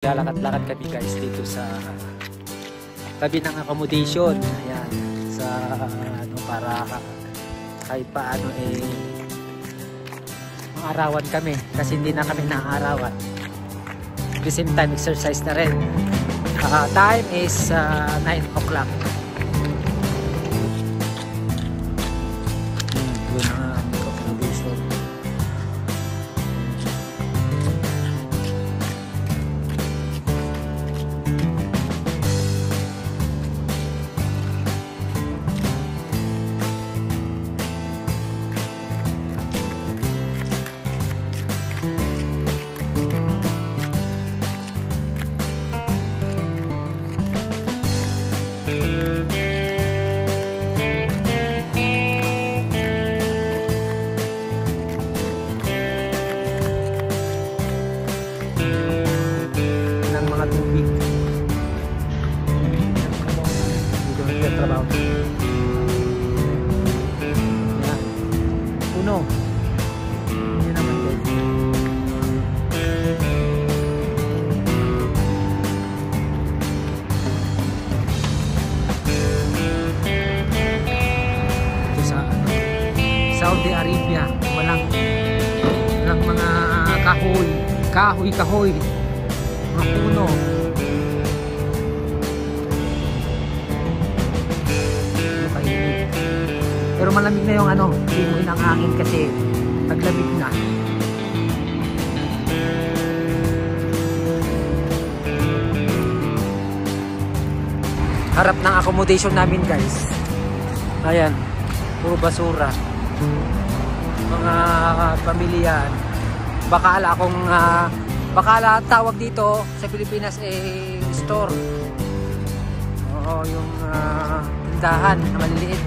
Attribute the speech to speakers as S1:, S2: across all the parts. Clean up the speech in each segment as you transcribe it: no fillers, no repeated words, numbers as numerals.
S1: Lalakad-lakad kami guys dito sa tabi ng accommodation. Ayan, sa ano, para kahit paano maarawan kami kasi hindi na kami naaarawan. At the same time exercise na rin. Time is 9 o'clock. Doon na ang accommodation. Trabaho. Yan. Puno. Hindi naman din. Ito sa Saudi Arabia. Walang mga kahoy. Mga puno. Pero malamig na yung himoy ng hangin kasi naglamig na. Harap ng accommodation namin guys. Ayan, puro basura. Mga pamilyan. Bakala tawag dito sa Pilipinas store. Oo, yung tindahan na maliliit.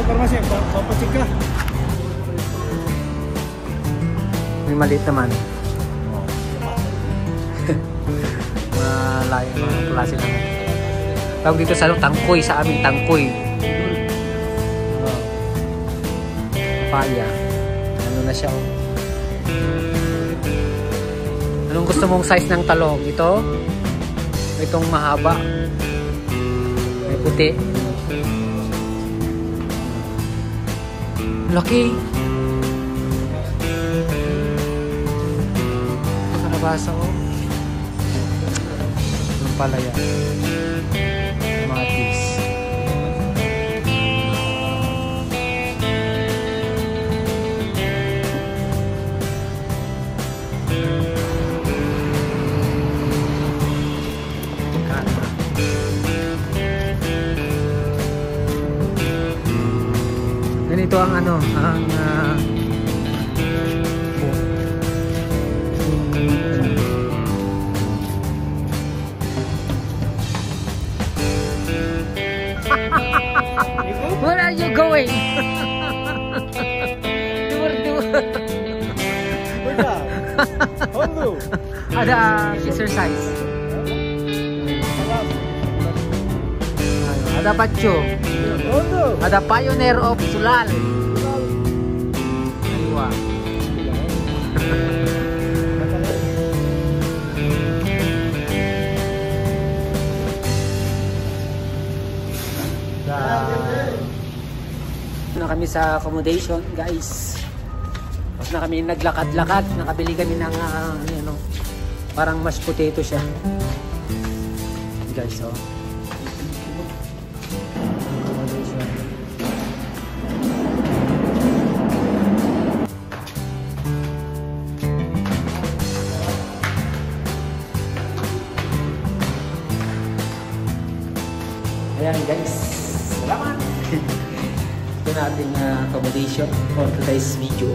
S2: Informasi, papacheck ka.
S1: May maliit naman. Malayo mga klase naman. Tawag dito sa tangkoy, sa amin tangkoy. Papaya. Ano na siya? Anong gusto mong size ng talong? Ito? Itong mahaba. May puti. Laki. Kalabasa ko. Yung palaya. Matis. Ganito ang Where are you going? Ada exercise. Ada pacu. Ada pioneer of Sulal. Aywa. Na kami sa accommodation, guys. Tapos na kami naglakad-lakad, nakabili kami ng parang mashed potato siya. Guys, oh. Ayan guys, salamat! Ito na ating accommodation for today's video.